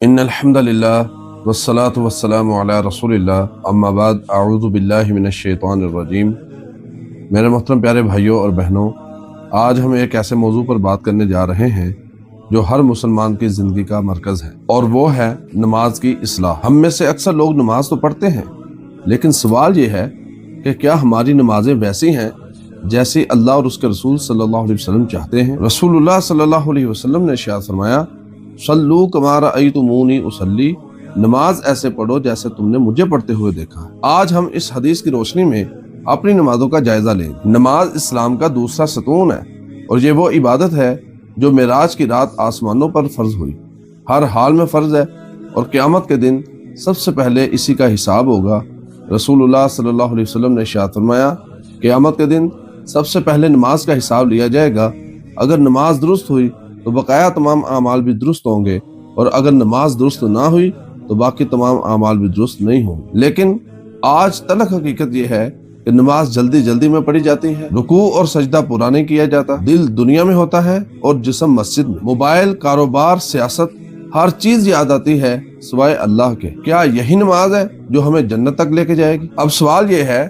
ان الحمد للہ والصلاة والسلام علی رسول اللہ اما بعد اعوذ باللہ من الشیطان الرجیم۔ میرے محترم پیارے بھائیوں اور بہنوں، آج ہم ایک ایسے موضوع پر بات کرنے جا رہے ہیں جو ہر مسلمان کی زندگی کا مرکز ہے، اور وہ ہے نماز کی اصلاح۔ ہم میں سے اکثر لوگ نماز تو پڑھتے ہیں، لیکن سوال یہ ہے کہ کیا ہماری نمازیں ویسی ہیں جیسی اللہ اور اس کے رسول صلی اللہ علیہ وسلم چاہتے ہیں؟ رسول اللہ صلی اللہ علیہ وسلم نے ارشاد فرمایا، صلو کما رأیتمونی اصلی، نماز ایسے پڑھو جیسے تم نے مجھے پڑھتے ہوئے دیکھا ہے۔ آج ہم اس حدیث کی روشنی میں اپنی نمازوں کا جائزہ لیں۔ نماز اسلام کا دوسرا ستون ہے، اور یہ وہ عبادت ہے جو معراج کی رات آسمانوں پر فرض ہوئی، ہر حال میں فرض ہے، اور قیامت کے دن سب سے پہلے اسی کا حساب ہوگا۔ رسول اللہ صلی اللہ علیہ وسلم نے ارشاد فرمایا، قیامت کے دن سب سے پہلے نماز کا حساب لیا جائے گا۔ اگر نماز درست ہوئی تو بقایا تمام اعمال بھی درست ہوں گے، اور اگر نماز درست نہ ہوئی تو باقی تمام اعمال بھی درست نہیں ہوں گے۔ لیکن آج تلخ حقیقت یہ ہے کہ نماز جلدی جلدی میں پڑھی جاتی ہے، رکوع اور سجدہ پورا نہیں کیا جاتا، دل دنیا میں ہوتا ہے اور جسم مسجد میں، موبائل، کاروبار، سیاست، ہر چیز یاد آتی ہے سوائے اللہ کے۔ کیا یہی نماز ہے جو ہمیں جنت تک لے کے جائے گی؟ اب سوال یہ ہے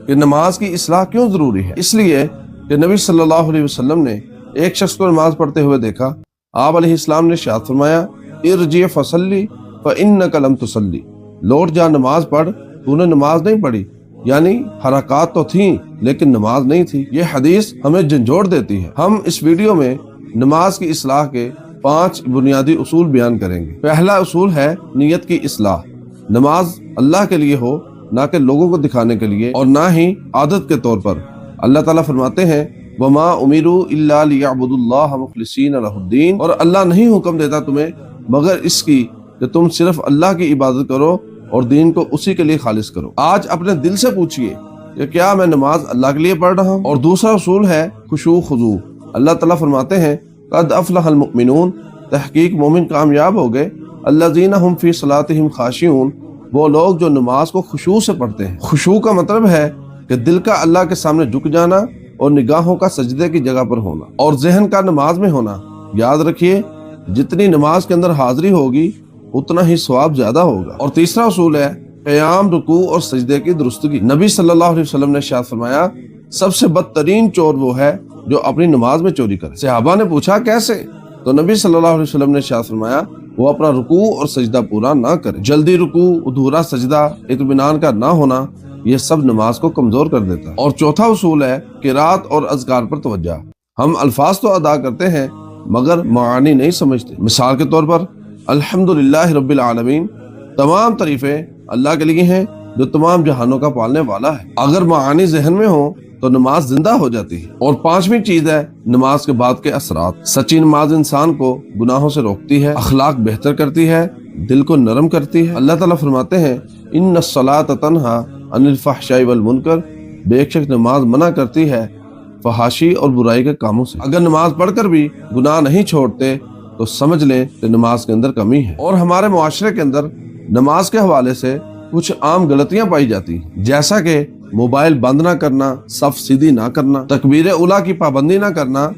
کہ نماز کی اصلاح کیوں ضروری ہے؟ اس لیے کہ نبی صلی اللہ علیہ وسلم نے ایک شخص کو نماز پڑھتے ہوئے دیکھا۔ آپ علیہ السلام نے ارشاد فرمایا، ارجع فصلی فإنک لم تصلی، لوٹ جا، نماز پڑھ، تو نے نماز نہیں پڑھی، یعنی حرکات تو تھیں لیکن نماز نہیں تھی۔ یہ حدیث ہمیں جھنجھوڑ دیتی ہے۔ ہم اس ویڈیو میں نماز کی اصلاح کے 5 بنیادی اصول بیان کریں گے۔ پہلا اصول ہے نیت کی اصلاح۔ نماز اللہ کے لیے ہو، نہ کہ لوگوں کو دکھانے کے لیے، اور نہ ہی عادت کے طور پر۔ اللہ تعالیٰ فرماتے ہیں، وَمَا أُمِرُوا إِلَّا لِيَعْبُدُوا اللَّهَ مُخْلِصِينَ لَهُ الدِّينَ، اور اللہ نہیں حکم دیتا تمہیں مگر اس کی کہ تم صرف اللہ کی عبادت کرو اور دین کو اسی کے لیے خالص کرو۔ آج اپنے دل سے پوچھئے کہ کیا میں نماز اللہ کے لیے پڑھ رہا ہوں؟ اور دوسرا اصول ہے خشوع خضوع۔ اللہ تعالیٰ فرماتے ہیں، قد افلح المؤمنون، تحقیق مومن کامیاب ہو گئے، الذین هم فی صلاتہم خاشعون، وہ لوگ جو نماز کو خشوع سے پڑھتے ہیں۔ خشوع کا مطلب ہے کہ دل کا اللہ کے سامنے جھک جانا، اور نگاہوں کا سجدے کی جگہ پر ہونا، اور ذہن کا نماز میں ہونا۔ یاد رکھیے، جتنی نماز کے اندر حاضری ہوگی اتنا ہی ثواب زیادہ ہوگا۔ اور تیسرا اصول ہے قیام، رکوع اور سجدے کی درستگی۔ نبی صلی اللہ علیہ وسلم نے ارشاد فرمایا، سب سے بدترین چور وہ ہے جو اپنی نماز میں چوری کرے۔ صحابہ نے پوچھا کیسے؟ تو نبی صلی اللہ علیہ وسلم نے ارشاد فرمایا، وہ اپنا رکوع اور سجدہ پورا نہ کرے۔ جلدی رکوع، ادھورا سجدہ، اطمینان کا نہ ہونا، یہ سب نماز کو کمزور کر دیتا ہے۔ اور چوتھا اصول ہے قرات اور اذکار پر توجہ۔ ہم الفاظ تو ادا کرتے ہیں مگر معانی نہیں سمجھتے۔ مثال کے طور پر، الحمدللہ رب العالمین، تمام تعریفیں اللہ کے لیے ہیں جو تمام جہانوں کا پالنے والا ہے۔ اگر معانی ذہن میں ہوں تو نماز زندہ ہو جاتی ہے۔ اور 5ویں چیز ہے نماز کے بعد کے اثرات۔ سچی نماز انسان کو گناہوں سے روکتی ہے، اخلاق بہتر کرتی ہے، دل کو نرم کرتی ہے۔ اللہ تعالیٰ فرماتے ہیں، ان الصلاۃ تنہی عن الفحشاء والمنکر، بے شک نماز منع کرتی ہے فحاشی اور برائی کے کاموں سے۔ اگر نماز پڑھ کر بھی گناہ نہیں چھوڑتے تو سمجھ لیں کہ نماز کے اندر کمی ہے۔ اور ہمارے معاشرے کے اندر نماز کے حوالے سے کچھ عام غلطیاں پائی جاتی ہیں، جیسا کہ موبائل بند نہ کرنا، صف سیدھی نہ کرنا، تکبیر اولیٰ کی پابندی نہ کرنا،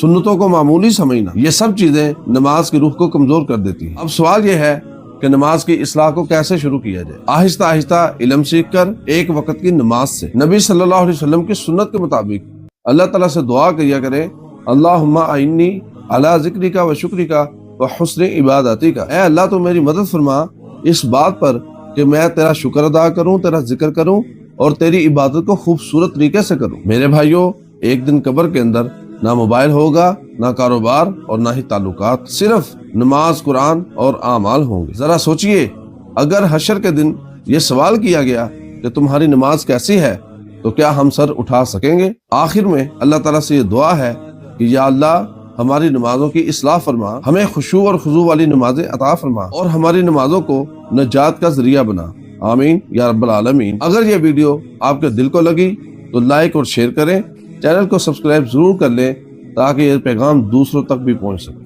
سنتوں کو معمولی سمجھنا۔ یہ سب چیزیں نماز کی روح کو کمزور کر دیتی ہیں۔ اب سوال یہ ہے کہ نماز کی اصلاح کو کیسے شروع کیا جائے؟ آہستہ آہستہ علم سیکھ کر، ایک وقت کی نماز سے۔ نبی صلی اللہ علیہ وسلم کی سنت کے مطابق اللہ تعالیٰ سے دعا کیا کریں، اللہم اعنی علی ذکرک و شکرک و حسن عبادتک، اے اللہ تو میری مدد فرما اس بات پر کہ میں تیرا شکر ادا کروں، تیرا ذکر کروں اور تیری عبادت کو خوبصورت طریقے سے کروں۔ میرے بھائیوں، ایک دن قبر کے اندر نہ موبائل ہوگا، نہ کاروبار اور نہ ہی تعلقات، صرف نماز، قرآن اور اعمال ہوں گے۔ ذرا سوچئے، اگر حشر کے دن یہ سوال کیا گیا کہ تمہاری نماز کیسی ہے تو کیا ہم سر اٹھا سکیں گے؟ آخر میں اللہ تعالیٰ سے یہ دعا ہے کہ یا اللہ، ہماری نمازوں کی اصلاح فرما، ہمیں خشوع اور خضوع والی نمازیں عطا فرما، اور ہماری نمازوں کو نجات کا ذریعہ بنا، آمین یا رب العالمین۔ اگر یہ ویڈیو آپ کے دل کو لگی تو لائک اور شیئر کریں، چینل کو سبسکرائب ضرور کر لیں تاکہ یہ پیغام دوسروں تک بھی پہنچ سکے۔